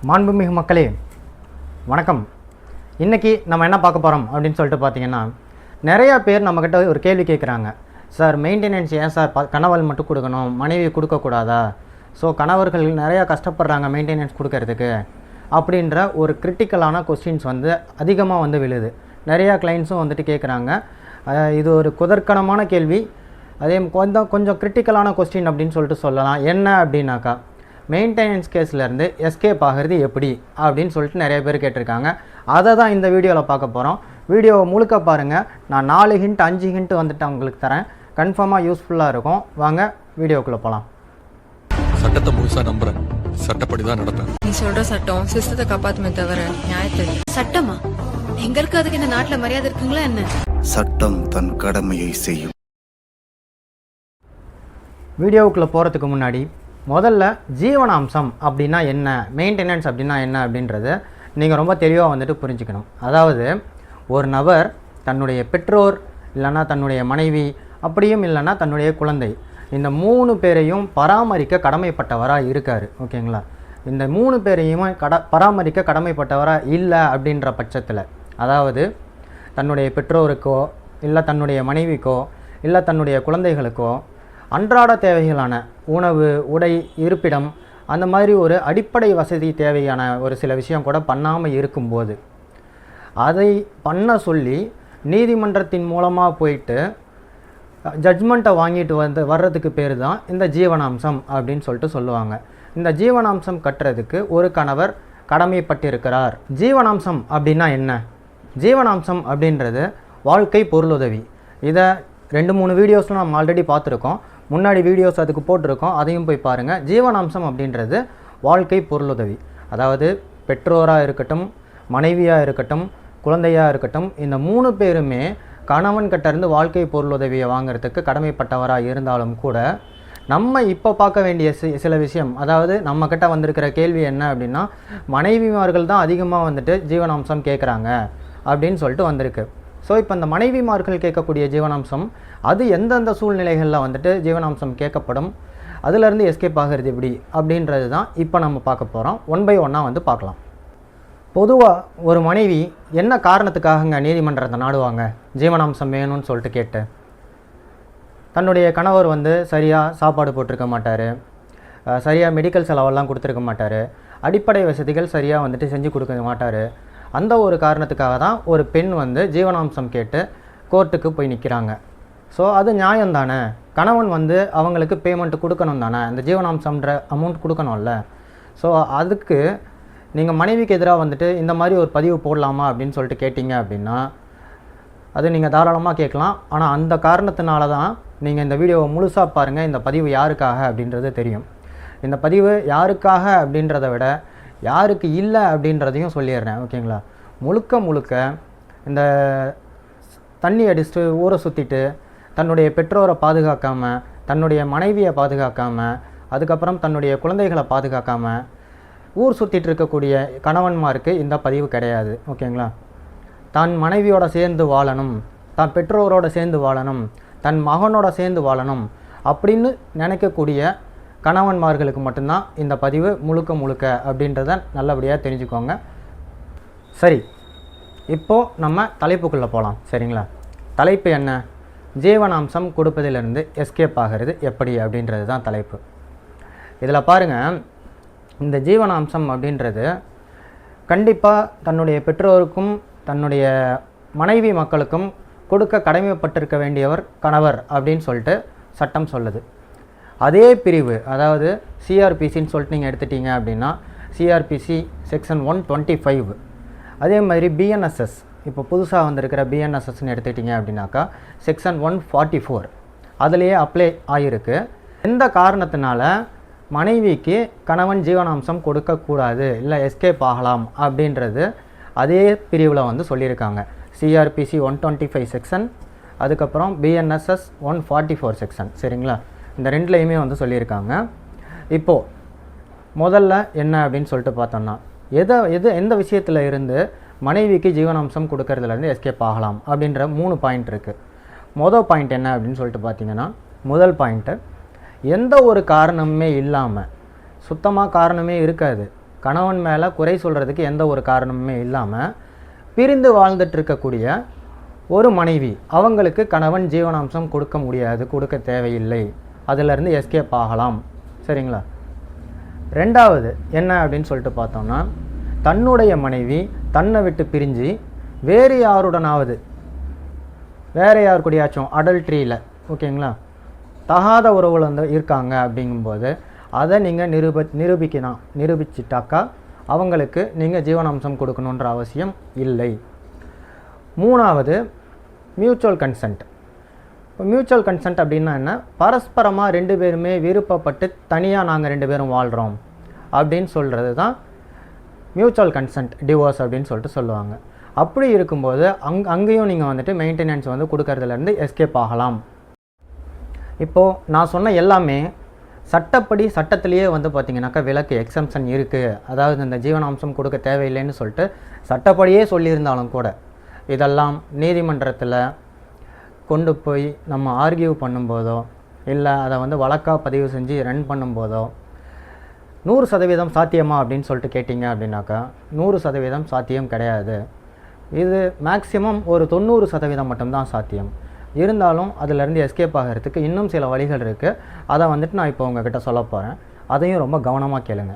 மாண்புமிகு மக்களே வணக்கம். இன்றைக்கி நம்ம என்ன பார்க்க போகிறோம் அப்படின்னு சொல்லிட்டு பார்த்தீங்கன்னா, நிறையா பேர் நம்மக்கிட்ட ஒரு கேள்வி கேட்குறாங்க. சார், மெயின்டெனன்ஸ் ஏன் சார் கணவன் மட்டும் கொடுக்கணும், மனைவி கொடுக்கக்கூடாதா? ஸோ கணவர்கள் நிறையா கஷ்டப்படுறாங்க மெயின்டெனன்ஸ் கொடுக்கறதுக்கு அப்படின்ற ஒரு கிரிட்டிக்கலான கொஸ்டின்ஸ் அதிகமாக விழுது. நிறையா கிளைண்ட்ஸும் கேட்குறாங்க. இது ஒரு குதர்க்கணமான கேள்வி, அதே கொஞ்சம் கிரிட்டிக்கலான கொஸ்டின் அப்படின்னு சொல்லிட்டு சொல்லலாம். என்ன அப்படின்னாக்கா, மெயின்டெனன்ஸ் கேஸ்லேருந்து எஸ்கேப் ஆகிறது எப்படி அப்படின்னு சொல்லிட்டு நிறைய பேர் கேட்டிருக்காங்க. அதை தான் இந்த வீடியோவில் பார்க்க போகிறோம். வீடியோவை முழுக்க பாருங்கள். நான் 4 ஹிண்ட் 5 ஹிண்ட் உங்களுக்கு தரேன். கன்ஃபார்மாக யூஸ்ஃபுல்லாக இருக்கும். வாங்க வீடியோக்குள்ளே போகலாம். சட்டத்தை முழுசாக நம்புகிறேன், சட்டப்படி தான் நடப்பேன். நீ சொல்கிற சட்டம் சிஸ்டத்தை காப்பாற்றுமே தவிர நியாயத்தை. சட்டமா? எங்களுக்கு அதுக்கு இந்த நாட்டில் மரியாதை இருக்குங்களா என்ன? சட்டம் தன் கடமையை செய்யும். வீடியோவுக்குள்ளே போகிறதுக்கு முன்னாடி முதல்ல ஜீவனாம்சம் அப்படின்னா என்ன, மெயின்டெனன்ஸ் அப்படின்னா என்ன அப்படின்றது நீங்கள் ரொம்ப தெளிவாக புரிஞ்சுக்கணும். அதாவது ஒரு நபர் தன்னுடைய பெற்றோர் இல்லைன்னா தன்னுடைய மனைவி, அப்படியும் இல்லைன்னா தன்னுடைய குழந்தை, இந்த 3 பேரையும் பராமரிக்க கடமைப்பட்டவராக இருக்கார். ஓகேங்களா? இந்த 3 பேரையும் பராமரிக்க கடமைப்பட்டவராக இல்லை அப்படின்ற பட்சத்தில், அதாவது தன்னுடைய பெற்றோருக்கோ இல்லை தன்னுடைய மனைவிக்கோ இல்லை தன்னுடைய குழந்தைகளுக்கோ அன்றாட தேவைகளான உணவு, உடை, இருப்பிடம், அந்த மாதிரி ஒரு அடிப்படை வசதி தேவையான ஒரு சில விஷயம் கூட பண்ணாமல் இருக்கும்போது அதை பண்ண சொல்லி நீதிமன்றத்தின் மூலமாக போயிட்டு ஜட்ஜ்மெண்ட்டை வாங்கிட்டு வர்றதுக்கு பேர் தான் இந்த ஜீவனாம்சம் அப்படின்னு சொல்லிட்டு சொல்லுவாங்க. இந்த ஜீவனாம்சம் கட்டுறதுக்கு ஒரு கணவர் கடமைப்பட்டிருக்கிறார். ஜீவனாம்சம் அப்படின்னா என்ன? ஜீவனாம்சம் அப்படின்றது வாழ்க்கை பொருளுதவி. இதை 2-3 வீடியோஸில் நம்ம ஆல்ரெடி பார்த்துருக்கோம். முன்னாடி வீடியோஸ் அதுக்கு போட்டிருக்கோம், அதையும் போய் பாருங்கள். ஜீவனாம்சம் அப்படின்றது வாழ்க்கை பொருளுதவி. அதாவது பெற்றோராக இருக்கட்டும், மனைவியாக இருக்கட்டும், குழந்தையாக இருக்கட்டும், இந்த 3 பேருமே கணவன் கிட்டேருந்து வாழ்க்கை பொருளுதவியை வாங்கிறதுக்கு கடமைப்பட்டவராக இருந்தாலும் கூட, நம்ம இப்போ பார்க்க வேண்டிய சில விஷயம், அதாவது நம்மக்கிட்ட வந்திருக்கிற கேள்வி என்ன அப்படின்னா, மனைவிமார்கள் தான் அதிகமாக ஜீவனாம்சம் கேட்குறாங்க அப்படின்னு சொல்லிட்டு வந்திருக்கு. ஸோ இப்போ இந்த மனைவிமார்கள் கேட்கக்கூடிய ஜீவனாம்சம் அது எந்தெந்த சூழ்நிலைகளில் ஜீவனாம்சம் கேட்கப்படும், அதிலேருந்து எஸ்கேப் ஆகிறது எப்படி அப்படின்றது தான் இப்போ நம்ம பார்க்க போகிறோம். 1 by 1 பார்க்கலாம். பொதுவாக ஒரு மனைவி என்ன காரணத்துக்காகங்க நீதிமன்றத்தை நாடுவாங்க ஜீவனாம்சம் வேணும்னு சொல்லிட்டு கேட்டு? தன்னுடைய கணவர் சரியாக சாப்பாடு போட்டிருக்க மாட்டார், சரியாக மெடிக்கல் செலவெல்லாம் கொடுத்துருக்க மாட்டார், அடிப்படை வசதிகள் சரியாக செஞ்சு கொடுக்க மாட்டார். அந்த ஒரு காரணத்துக்காக தான் ஒரு பெண் ஜீவனாம்சம் கேட்டு கோர்ட்டுக்கு போய் நிற்கிறாங்க. ஸோ அது நியாயம் தானே? கணவன் அவங்களுக்கு பேமெண்ட் கொடுக்கணும் தானே, அந்த ஜீவனாம்சம்ன்ற அமௌண்ட் கொடுக்கணும்ல. ஸோ அதுக்கு நீங்கள் மனைவிக்கு எதிராக இந்த மாதிரி ஒரு பதிவு போடலாமா அப்படின்னு சொல்லிட்டு கேட்டிங்க அப்படின்னா, அது நீங்கள் தாராளமாக கேட்கலாம். ஆனால் அந்த காரணத்தினால தான் நீங்கள் இந்த வீடியோவை முழுசாக பாருங்கள். இந்த பதிவு யாருக்காக அப்படின்றது தெரியும். இந்த பதிவு யாருக்காக அப்படின்றத விட யாருக்கு இல்லை அப்படின்றதையும் சொல்லிடுறேன். ஓகேங்களா? முழுக்க இந்த தண்ணி அடிச்சுட்டு ஊரை சுற்றிட்டு தன்னுடைய பெற்றோரை பாதுகாக்காமல், தன்னுடைய மனைவியை பாதுகாக்காமல், அதுக்கப்புறம் தன்னுடைய குழந்தைகளை பாதுகாக்காமல் ஊர் சுற்றிட்டு இருக்கக்கூடிய கணவன்மாருக்கு இந்த பதிவு கிடையாது. ஓகேங்களா? தன் மனைவியோட சேர்ந்து வாழணும், தன் பெற்றோரோட சேர்ந்து வாழணும், தன் மகனோட சேர்ந்து வாழணும் அப்படின்னு நினைக்கக்கூடிய கணவன்மார்களுக்கு மட்டும்தான் இந்த பதிவு முழுக்க அப்படின்றத நல்லபடியாக தெரிஞ்சுக்கோங்க. சரி, இப்போது நம்ம தலைப்புக்குள்ளே போகலாம். சரிங்களா? தலைப்பு என்ன? ஜீவனாம்சம் கொடுப்பதிலிருந்து எஸ்கேப் ஆகிறது எப்படி அப்படின்றது தான் தலைப்பு. இதில் பாருங்கள், இந்த ஜீவனாம்சம் அப்படின்றது கண்டிப்பாக தன்னுடைய பெற்றோருக்கும் தன்னுடைய மனைவி மக்களுக்கும் கொடுக்க கடமைப்பட்டிருக்க வேண்டியவர் கணவர் அப்படின்னு சொல்லிட்டு சட்டம் சொல்லுது. அதே பிரிவு, அதாவது சிஆர்பிசின்னு சொல்லிட்டு நீங்கள் எடுத்துட்டீங்க அப்படின்னா, சிஆர்பிசி செக்ஷன் 125, அதே மாதிரி பிஎன்எஸ்எஸ், இப்போ புதுசாக வந்திருக்கிற பிஎன்எஸ்எஸ்ன்னு எடுத்துக்கிட்டிங்க அப்படின்னாக்கா செக்ஷன் 144 அதுலேயே அப்ளை ஆகிருக்கு. எந்த காரணத்தினால மனைவிக்கு கணவன் ஜீவனாம்சம் கொடுக்கக்கூடாது, இல்லை எஸ்கேப் ஆகலாம் அப்படின்றது அதே பிரிவில் சொல்லியிருக்காங்க. சிஆர்பிசி 125 செக்ஷன், அதுக்கப்புறம் பிஎன்எஸ்எஸ் 144 செக்ஷன். சரிங்களா? இந்த 2லையுமே சொல்லியிருக்காங்க. இப்போது முதல்ல என்ன அப்படின்னு சொல்லிட்டு பார்த்தோம்னா, எந்த விஷயத்தில் இருந்து மனைவிக்கு ஜீவனாம்சம் கொடுக்கறதுலேருந்து எஸ்கேப் ஆகலாம் அப்படின்ற 3 பாயிண்ட் இருக்குது. மொதல் பாயிண்ட் என்ன அப்படின்னு சொல்லிட்டு பார்த்தீங்கன்னா, முதல் பாயிண்ட்டு, எந்த ஒரு காரணமுமே இல்லாமல், சுத்தமாக காரணமே இருக்காது, கணவன் மேலே குறை சொல்கிறதுக்கு எந்த ஒரு காரணமுமே இல்லாமல் பிரிந்து வாழ்ந்துட்டு இருக்கக்கூடிய ஒரு மனைவி, அவங்களுக்கு கணவன் ஜீவனாம்சம் கொடுக்க முடியாது, கொடுக்க தேவையில்லை, அதிலிருந்து எஸ்கேப் ஆகலாம். சரிங்களா? ரெண்டாவது என்ன அப்படின்னு சொல்லிட்டு பார்த்தோம்னா, தன்னுடைய மனைவி தன்னை விட்டு பிரிஞ்சு வேறு யாருடனாவது, வேறு யார் கூடயாச்சும் அடல்ட்ரியில், ஓகேங்களா, தகாத உறவுல வந்து இருக்காங்க அப்படிங்கும்போது அதை நீங்கள் நிரூபிச்சிட்டாக்கா அவங்களுக்கு நீங்கள் ஜீவனாம்சம் கொடுக்கணுன்ற அவசியம் இல்லை. மூணாவது மியூச்சுவல் கன்சென்ட். இப்போ மியூச்சுவல் கன்சென்ட் அப்படின்னா என்ன? பரஸ்பரமாக 2 பேருமே விருப்பப்பட்டு தனியாக நாங்கள் 2 பேரும் வாழ்கிறோம் அப்படின்னு சொல்கிறது தான் மியூச்சுவல் கன்சென்ட், டிவோர்ஸ் அப்படின்னு சொல்லிட்டு சொல்லுவாங்க. அப்படி இருக்கும்போது அங்கேயும் நீங்கள் வந்துட்டு மெயின்டெனன்ஸ் வந்து கொடுக்கறதுலேருந்து எஸ்கேப் ஆகலாம். இப்போது நான் சொன்ன எல்லாமே சட்டப்படி, சட்டத்திலேயே வந்து பார்த்திங்கனாக்கா விலக்கு, எக்ஸம்ஷன் இருக்குது. அதாவது இந்த ஜீவனாம்சம் கொடுக்க தேவையில்லைன்னு சொல்லிட்டு சட்டப்படியே சொல்லியிருந்தாலும் கூட இதெல்லாம் நீதிமன்றத்தில் கொண்டு போய் நம்ம ஆர்கியூ பண்ணும்போதோ இல்லை அதை வந்து வழக்காக பதிவு செஞ்சு ரன் பண்ணும்போதோ 100% சாத்தியமா அப்படின்னு சொல்லிட்டு கேட்டிங்க அப்படின்னாக்கா 100% சாத்தியம் கிடையாது. இது மேக்ஸிமம் ஒரு 90% மட்டும்தான் சாத்தியம். இருந்தாலும் அதிலேருந்து எஸ்கேப் ஆகிறதுக்கு இன்னும் சில வழிகள் இருக்குது. அதை வந்துட்டு நான் இப்போ உங்ககிட்ட சொல்ல போகிறேன். அதையும் ரொம்ப கவனமாக கேளுங்க.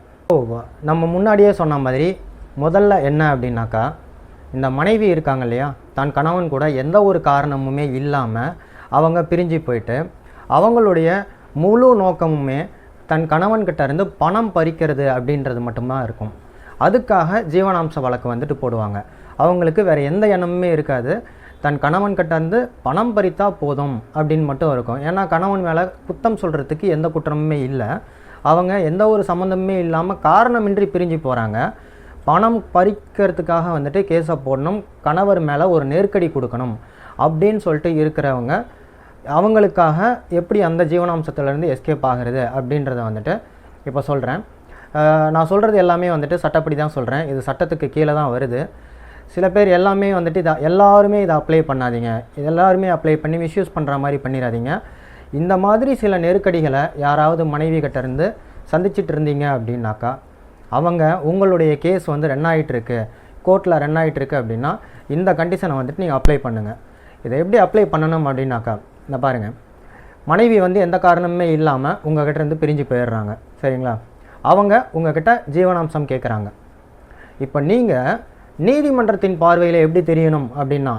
நம்ம முன்னாடியே சொன்ன மாதிரி முதல்ல என்ன அப்படின்னாக்கா, இந்த மனைவி இருக்காங்க இல்லையா, தன் கணவன் கூட எந்த ஒரு காரணமுமே இல்லாமல் அவங்க பிரிஞ்சு போயிட்டு அவங்களுடைய முழு நோக்கமுமே தன் கணவன்கிட்ட இருந்து பணம் பறிக்கிறது அப்படின்றது மட்டும்தான் இருக்கும். அதுக்காக ஜீவனாம்ச வழக்கு வந்துட்டு போடுவாங்க. அவங்களுக்கு வேறு எந்த எண்ணமுமே இருக்காது. தன் கணவன்கிட்ட இருந்து பணம் பறித்தா போதும் அப்படின்னு மட்டும் இருக்கும். ஏன்னா கணவன் மேலே குற்றம் சொல்கிறதுக்கு எந்த குற்றமுமே இல்லை. அவங்க எந்த ஒரு சம்மந்தமுமே இல்லாமல் காரணமின்றி பிரிஞ்சு போகிறாங்க. பணம் பறிக்கிறதுக்காக வந்துட்டு கேஸை போடணும், கணவர் மேலே ஒரு நெருக்கடி கொடுக்கணும் அப்படின்னு சொல்லிட்டு இருக்கிறவங்க அவங்களுக்காக எப்படி அந்த ஜீவனாம்சத்துலேருந்து எஸ்கேப் ஆகிறது அப்படின்றத வந்துட்டு இப்போ சொல்கிறேன். நான் சொல்கிறது எல்லாமே வந்துட்டு சட்டப்படி தான் சொல்கிறேன். இது சட்டத்துக்கு கீழே தான் வருது. சில பேர் எல்லாமே வந்துட்டு எல்லாருமே இதை அப்ளை பண்ணாதீங்க, இது எல்லாருமே அப்ளை பண்ணி மிஸ்யூஸ் பண்ணுற மாதிரி பண்ணிடாதீங்க. இந்த மாதிரி சில நெருக்கடிகளை யாராவது மனைவி கிட்ட இருந்து சந்திச்சிட்டு இருந்தீங்க அப்படின்னாக்கா அவங்க உங்களுடைய கேஸ் வந்து ரன் ஆகிட்டுருக்கு, கோர்ட்டில் ரன் ஆகிட்டுருக்கு அப்படின்னா இந்த கண்டிஷனை வந்துட்டு நீங்கள் அப்ளை பண்ணுங்கள். இதை எப்படி அப்ளை பண்ணணும் அப்படின்னாக்கா, இந்த பாருங்கள், மனைவி வந்து எந்த காரணமுமே இல்லாமல் உங்கள்கிட்ட இருந்து பிரிஞ்சு போயிடுறாங்க. சரிங்களா? அவங்க உங்கள்கிட்ட ஜீவனாம்சம் கேட்குறாங்க. இப்போ நீங்கள் நீதிமன்றத்தின் பார்வையில் எப்படி தெரியணும் அப்படின்னா,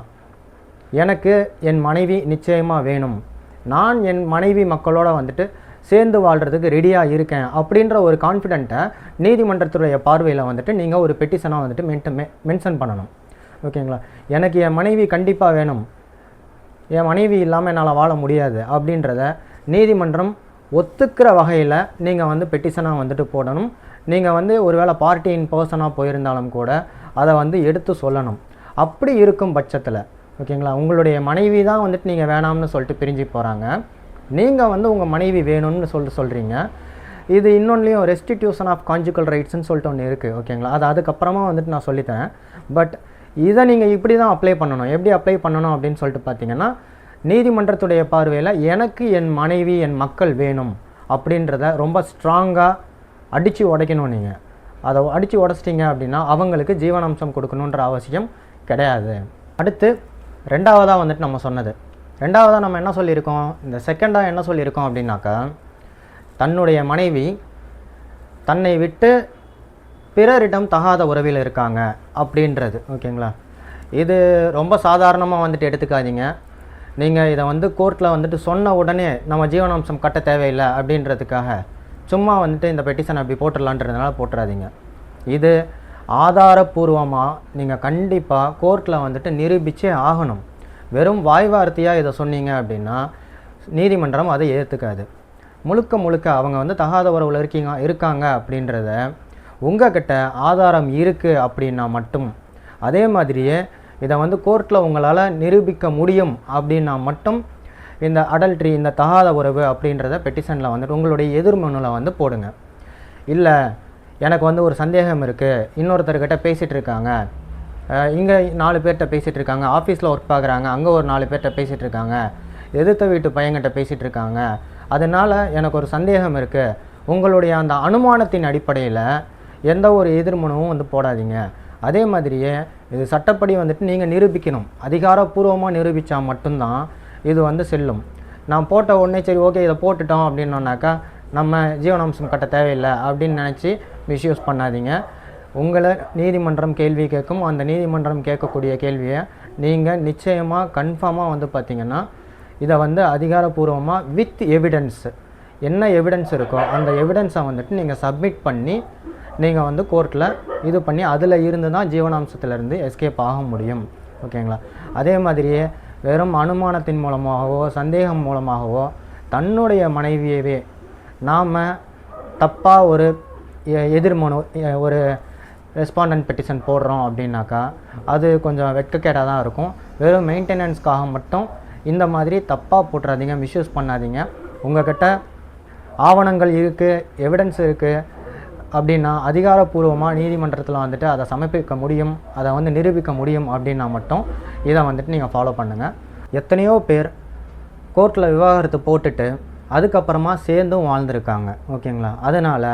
எனக்கு என் மனைவி நிச்சயமாக வேணும், நான் என் மனைவி மக்களோட வந்துட்டு சேர்ந்து வாழ்கிறதுக்கு ரெடியாக இருக்கேன் அப்படின்ற ஒரு கான்ஃபிடென்ட்டை நீதிமன்றத்துடைய பார்வையில் வந்துட்டு நீங்கள் ஒரு பெட்டிஷனாக வந்துட்டு மென்ஷன் பண்ணணும். ஓகேங்களா? எனக்கு என் மனைவி கண்டிப்பாக வேணும், என் மனைவி இல்லாமல் என்னால் வாழ முடியாது அப்படின்றத நீதிமன்றம் ஒத்துக்கிற வகையில் நீங்கள் வந்து பெட்டிஷனாக வந்துட்டு போடணும். நீங்கள் வந்து ஒருவேளை பார்ட்டி இன் பர்சனாக போயிருந்தாலும் கூட அதை வந்து எடுத்து சொல்லணும். அப்படி இருக்கும் பட்சத்தில், ஓகேங்களா, உங்களுடைய மனைவி தான் வந்துட்டு நீங்கள் வேணாம்னு சொல்லிட்டு பிரிஞ்சு போகிறாங்க, நீங்கள் வந்து உங்கள் மனைவி வேணும்னு சொல்கிறீங்க. இது இன்னொன்றுலையும் ரெஸ்டிடியூஷன் ஆஃப் கான்ஜுகல் ரைட்ஸ்ன்னு சொல்லிட்டு ஒன்று இருக்குது. ஓகேங்களா? அது அதுக்கப்புறமா வந்துட்டு நான் சொல்லித்தரேன். பட் இதை நீங்கள் இப்படி தான் அப்ளை பண்ணணும். எப்படி அப்ளை பண்ணணும் அப்படின்னு சொல்லிட்டு பார்த்தீங்கன்னா, நீதிமன்றத்துடைய பார்வையில் எனக்கு என் மனைவி என் மக்கள் வேணும் அப்படின்றத ரொம்ப ஸ்ட்ராங்காக அடித்து உடைக்கணும். நீங்கள் அதை அடித்து உடச்சிட்டிங்க அப்படின்னா அவங்களுக்கு ஜீவனாம்சம் கொடுக்கணுன்ற அவசியம் கிடையாது. அடுத்து ரெண்டாவதாக வந்துட்டு நம்ம சொன்னது, ரெண்டாவதாக நம்ம என்ன சொல்லியிருக்கோம், இந்த செகண்டாக என்ன சொல்லியிருக்கோம் அப்படின்னாக்கா, தன்னுடைய மனைவி தன்னை விட்டு பிறரிடம் தகாத உறவில் இருக்காங்க அப்படின்றது. ஓகேங்களா? இது ரொம்ப சாதாரணமாக வந்துட்டு எடுத்துக்காதீங்க. நீங்கள் இதை வந்து கோர்ட்டில் வந்துட்டு சொன்ன உடனே நம்ம ஜீவனாம்சம் கட்ட தேவையில்லை அப்படின்றதுக்காக சும்மா வந்துட்டு இந்த பெட்டிஷன் அப்படி போட்டுடலான்றதுனால போட்டுறாதீங்க. இது ஆதாரபூர்வமாக நீங்கள் கண்டிப்பாக கோர்ட்டில் வந்துட்டு நிரூபித்தே ஆகணும். வெறும் வாய் வார்த்தையாக இதை சொன்னீங்க அப்படின்னா நீதிமன்றம் அதை ஏற்றுக்காது. முழுக்க அவங்க வந்து தகாத உறவில் இருக்காங்க அப்படின்றத உங்ககிட்ட ஆதாரம் இருக்குது அப்படின்னா மட்டும், அதே மாதிரியே இதை வந்து கோர்ட்டில் உங்களால் நிரூபிக்க முடியும் அப்படின்னா மட்டும் இந்த அடல்ட்ரி, இந்த தகாத உறவு அப்படின்றத பெட்டிஷனில் வந்துட்டு உங்களுடைய எதிர்மனுவில் வந்து போடுங்க. இல்லை எனக்கு வந்து ஒரு சந்தேகம் இருக்குது, இன்னொருத்தர்கிட்ட பேசிகிட்டு இருக்காங்க, இங்கே 4 பேர்கிட்ட பேசிகிட்டு இருக்காங்க, ஆஃபீஸில் ஒர்க் பார்க்குறாங்க, அங்கே ஒரு 4 பேர்கிட்ட பேசிகிட்டு இருக்காங்க, எதிர்த்த வீட்டு பையன்கிட்ட பேசிகிட்டு இருக்காங்க, அதனால் எனக்கு ஒரு சந்தேகம் இருக்குது, உங்களுடைய அந்த அனுமானத்தின் அடிப்படையில் எந்த ஒரு எதிர்மனுவும் வந்து போடாதீங்க. அதே மாதிரியே இது சட்டப்படி வந்துட்டு நீங்கள் நிரூபிக்கணும். அதிகாரப்பூர்வமாக நிரூபித்தா மட்டும்தான் இது வந்து செல்லும். நான் போட்ட உடனே சரி ஓகே இதை போட்டுட்டோம் அப்படின்னோன்னாக்கா நம்ம ஜீவனாம்சம் கட்ட தேவையில்லை அப்படின்னு நினச்சி மிஸ்யூஸ் பண்ணாதீங்க. உங்களை நீதிமன்றம் கேள்வி கேட்கும். அந்த நீதிமன்றம் கேட்கக்கூடிய கேள்வியை நீங்கள் நிச்சயமாக கன்ஃபார்மாக வந்து பார்த்திங்கன்னா இதை வந்து அதிகாரப்பூர்வமாக வித் எவிடன்ஸ், என்ன எவிடன்ஸ் இருக்கோ அந்த எவிடன்ஸை வந்துட்டு நீங்கள் சப்மிட் பண்ணி நீங்கள் வந்து கோர்ட்டில் இது பண்ணி அதில் இருந்து தான் ஜீவனாம்சத்திலேருந்து எஸ்கேப் ஆக முடியும். ஓகேங்களா? அதே மாதிரியே வெறும் அனுமானத்தின் மூலமாகவோ சந்தேகம் மூலமாகவோ தன்னுடைய மனைவியவே நாம் தப்பாக ஒரு எதிர்மனு ஒரு ரெஸ்பாண்டன்ட் பெட்டிஷன் போடுறோம் அப்படின்னாக்கா அது கொஞ்சம் வெட்கக்கேடாக தான் இருக்கும். வெறும் மெயின்டெனன்ஸ்க்காக மட்டும் இந்த மாதிரி தப்பாக போட்டுறாதீங்க, மிஸ்யூஸ் பண்ணாதீங்க. உங்கள்கிட்ட ஆவணங்கள் இருக்குது, எவிடன்ஸ் இருக்குது அப்படின்னா அதிகாரப்பூர்வமாக நீதிமன்றத்தில் வந்துட்டு அதை சமர்ப்பிக்க முடியும், அதை வந்து நிரூபிக்க முடியும் அப்படின்னா மட்டும் இதை வந்துட்டு நீங்கள் ஃபாலோ பண்ணுங்கள். எத்தனையோ பேர் கோர்ட்டில் விவாகரத்து போட்டுட்டு அதுக்கப்புறமா சேர்ந்தும் வாழ்ந்துருக்காங்க. ஓகேங்களா? அதனால்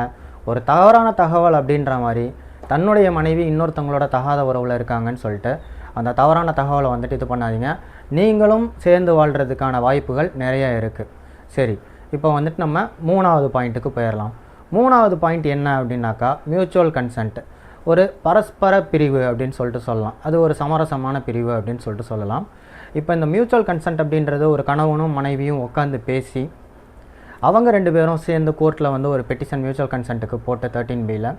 ஒரு தவறான தகவல் அப்படின்ற மாதிரி தன்னுடைய மனைவி இன்னொருத்தவங்களோட தகாத உறவில் இருக்காங்கன்னு சொல்லிட்டு அந்த தவறான தகவலை வந்துட்டு இது பண்ணாதீங்க. நீங்களும் சேர்ந்து வாழ்கிறதுக்கான வாய்ப்புகள் நிறைய இருக்குது. சரி, இப்போ வந்துட்டு நம்ம 3வது பாயிண்ட்டுக்கு போயிடலாம். 3வது பாயிண்ட் என்ன அப்படின்னாக்கா மியூச்சுவல் கன்சென்ட், ஒரு பரஸ்பர பிரிவு அப்படின்னு சொல்லிட்டு சொல்லலாம். அது ஒரு சமரசமான பிரிவு அப்படின்னு சொல்லிட்டு சொல்லலாம். இப்போ இந்த மியூச்சுவல் கன்சென்ட் அப்படின்றது ஒரு கணவனும் மனைவியும் உட்காந்து பேசி அவங்க 2 பேரும் சேர்ந்து கோர்ட்டில் வந்து ஒரு பெட்டிஷன் மியூச்சுவல் கன்சென்ட்டுக்கு போட்டு 13B.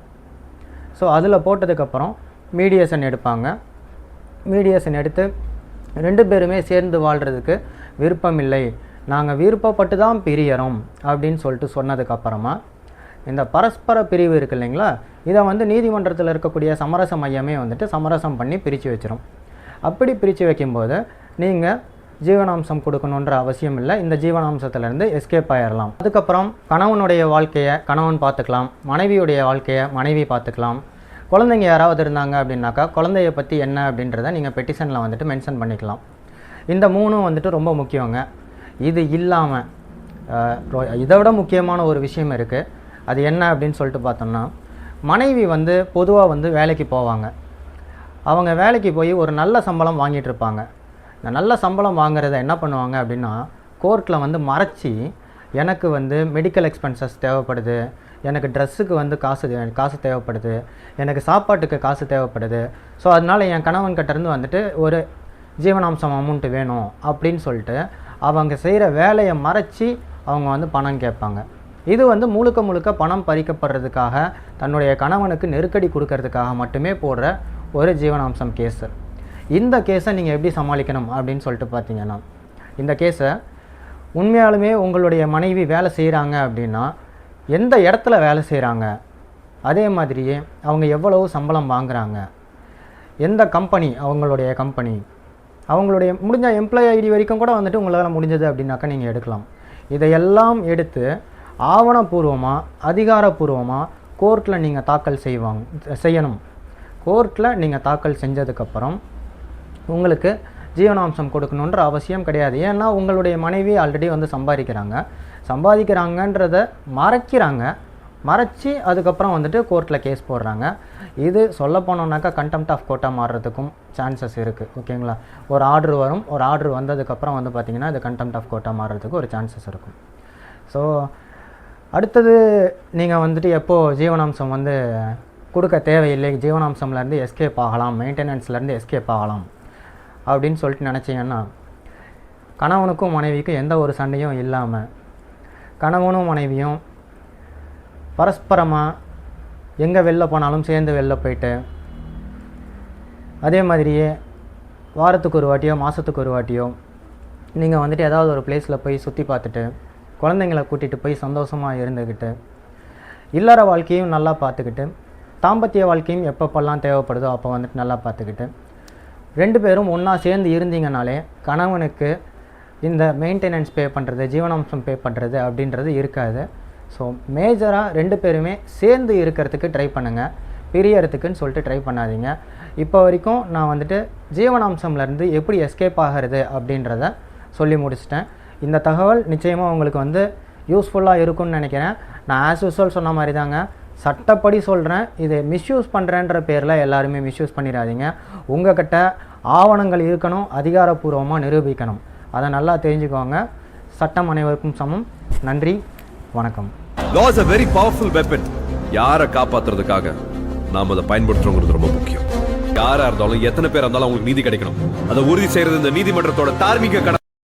ஸோ அதில் போட்டதுக்கப்புறம் மீடியேஷன் எடுப்பாங்க. மீடியேஷன் எடுத்து 2 பேருமே சேர்ந்து வாழ்கிறதுக்கு விருப்பம் இல்லை, நாங்கள் விருப்பப்பட்டு தான் பிரியறோம் அப்படின்னு சொல்லிட்டு சொன்னதுக்கப்புறமா இந்த பரஸ்பர பிரிவு இருக்குது இல்லைங்களா, இதை வந்து நீதிமன்றத்தில் இருக்கக்கூடிய சமரச மையமே வந்துட்டு சமரசம் பண்ணி பிரித்து வச்சிடும். அப்படி பிரித்து வைக்கும்போது நீங்கள் ஜீவனாம்சம் கொடுக்கணுன்ற அவசியம் இல்லை. இந்த ஜீவனாம்சத்திலேருந்து எஸ்கேப் ஆயிடலாம். அதுக்கப்புறம் கணவனுடைய வாழ்க்கையை கணவன் பார்த்துக்கலாம், மனைவியுடைய வாழ்க்கையை மனைவி பார்த்துக்கலாம். குழந்தைங்க யாராவது இருந்தாங்க அப்படின்னாக்கா குழந்தைய பற்றி என்ன அப்படின்றத நீங்கள் பெட்டிஷனில் வந்துட்டு மென்ஷன் பண்ணிக்கலாம். இந்த 3ம் வந்துட்டு ரொம்ப முக்கியங்க. இது இல்லாமல் இதை விட முக்கியமான ஒரு விஷயம் இருக்குது. அது என்ன அப்படின்னு சொல்லிட்டு பார்த்தோம்னா, மனைவி வந்து பொதுவாக வந்து வேலைக்கு போவாங்க. அவங்க வேலைக்கு போய் ஒரு நல்ல சம்பளம் வாங்கிட்டு இருப்பாங்க. இந்த நல்ல சம்பளம் வாங்குறத என்ன பண்ணுவாங்க அப்படின்னா கோர்ட்டில் வந்து மறைச்சி எனக்கு வந்து மெடிக்கல் எக்ஸ்பென்சஸ் தேவைப்படுது, எனக்கு ட்ரெஸ்ஸுக்கு வந்து காசு தேவைப்படுது, எனக்கு சாப்பாட்டுக்கு காசு தேவைப்படுது, ஸோ அதனால் என் கணவன்கிட்டேருந்து வந்துட்டு ஒரு ஜீவனாம்சம் அமௌண்ட்டு வேணும் அப்படின்னு சொல்லிட்டு அவங்க செய்கிற வேலையை மறைச்சி அவங்க வந்து பணம் கேட்பாங்க. இது வந்து முழுக்க முழுக்க பணம் பறிக்கப்படுறதுக்காக தன்னுடைய கணவனுக்கு நெருக்கடி கொடுக்கறதுக்காக மட்டுமே போடுற ஒரு ஜீவனாம்சம் கேஸு. இந்த கேஸை நீங்கள் எப்படி சமாளிக்கணும் அப்படின்னு சொல்லிட்டு பார்த்தீங்கன்னா, இந்த கேஸை உண்மையாலுமே உங்களுடைய மனைவி வேலை செய்கிறாங்க அப்படின்னா எந்த இடத்துல வேலை செய்கிறாங்க, அதே மாதிரியே அவங்க எவ்வளவு சம்பளம் வாங்குகிறாங்க, எந்த கம்பெனி அவங்களுடைய கம்பெனி, அவங்களுடைய முடிஞ்ச எம்ப்ளாயி ஐடி வரைக்கும் கூட வந்துட்டு உங்களால் முடிஞ்சது அப்படின்னாக்கா நீங்கள் எடுக்கலாம். இதையெல்லாம் எடுத்து ஆவணப்பூர்வமாக அதிகாரப்பூர்வமாக கோர்ட்டில் நீங்கள் தாக்கல் செய்யணும். கோர்ட்டில் நீங்கள் தாக்கல் செஞ்சதுக்கப்புறம் உங்களுக்கு ஜீவனாம்சம் கொடுக்கணுன்ற அவசியம் கிடையாது. ஏன்னா உங்களுடைய மனைவி ஆல்ரெடி வந்து சம்பாதிக்கிறாங்கன்றதை மறைச்சி அதுக்கப்புறம் வந்துட்டு கோர்ட்டில் கேஸ் போடுறாங்க. இது சொல்ல போனோம்னாக்கா கண்டெம்ட் ஆஃப் கோர்ட்டாக மாறுறதுக்கும் சான்சஸ் இருக்குது. ஓகேங்களா? ஒரு ஆர்டர் வரும், ஒரு ஆர்டர் வந்ததுக்கப்புறம் வந்து பார்த்திங்கன்னா இது கண்டெம்ட் ஆஃப் கோர்ட்டாக மாறுறதுக்கு ஒரு சான்சஸ் இருக்கும். ஸோ அடுத்தது நீங்கள் வந்துட்டு எப்போது ஜீவனாம்சம் வந்து கொடுக்க தேவையில்லை, ஜீவனாம்சம்லேருந்து எஸ்கேப் ஆகலாம், மெயின்டெனன்ஸ்லேருந்து எஸ்கேப் ஆகலாம் அப்படின்னு சொல்லிட்டு நினச்சிங்கன்னா, கணவனுக்கும் மனைவிக்கும் எந்த ஒரு சண்டையும் இல்லாமல் கணவனும் மனைவியும் பரஸ்பரமாக எங்கே வெளில போனாலும் சேர்ந்து வெளில போயிட்டு, அதே மாதிரியே வாரத்துக்கு ஒரு வாட்டியோ மாதத்துக்கு ஒரு வாட்டியோ நீங்கள் வந்துட்டு ஏதாவது ஒரு பிளேஸில் போய் சுற்றி பார்த்துட்டு குழந்தைங்களை கூட்டிகிட்டு போய் சந்தோஷமாக இருந்துக்கிட்டு இல்லற வாழ்க்கையும் நல்லா பார்த்துக்கிட்டு தாம்பத்திய வாழ்க்கையும் எப்பப்பெல்லாம் தேவைப்படுதோ அப்போ வந்துட்டு நல்லா பார்த்துக்கிட்டு 2 பேரும் ஒன்றா சேர்ந்து இருந்தீங்கனாலே கணவனுக்கு இந்த மெயின்டெனன்ஸ் பே பண்ணுறது, ஜீவனாம்சம் பே பண்ணுறது அப்படின்றது இருக்காது. ஸோ மேஜராக 2 பேருமே சேர்ந்து இருக்கிறதுக்கு ட்ரை பண்ணுங்கள், பிரியறதுக்குன்னு சொல்லிட்டு ட்ரை பண்ணாதீங்க. இப்போ வரைக்கும் நான் வந்துட்டு ஜீவனாம்சம்லேருந்து எப்படி எஸ்கேப் ஆகிறது அப்படின்றத சொல்லி முடிச்சிட்டேன். இந்த தகவல் நிச்சயமாக உங்களுக்கு வந்து யூஸ்ஃபுல்லாக இருக்கும்னு நினைக்கிறேன். நான் ஆஸ் யூஸ்வல் சொன்ன மாதிரி தாங்க, சட்டப்படி சொல்கிறேன், இதை மிஸ்யூஸ் பண்ணுறேன்ற பேரில் எல்லாருமே மிஸ்யூஸ் பண்ணிடாதீங்க. உங்கள்கிட்ட ஆவணங்கள் இருக்கணும், அதிகாரப்பூர்வமாக நிரூபிக்கணும். அதை நல்லா தெரிஞ்சுக்கோங்க. சட்டம் அனைவருக்கும் சமம். நன்றி, வணக்கம். Law is a very powerful weapon. யாரை காப்பாத்துறதுக்காக நாம் அதை பயன்படுத்துறோங்கிறது ரொம்ப முக்கியம். யாரா இருந்தாலும் எத்தனை பேர் இருந்தாலும் அவங்களுக்கு நீதி கிடைக்கணும். அதை உறுதி செய்யறது இந்த நீதிமன்றத்தோட தார்மீக கடமை.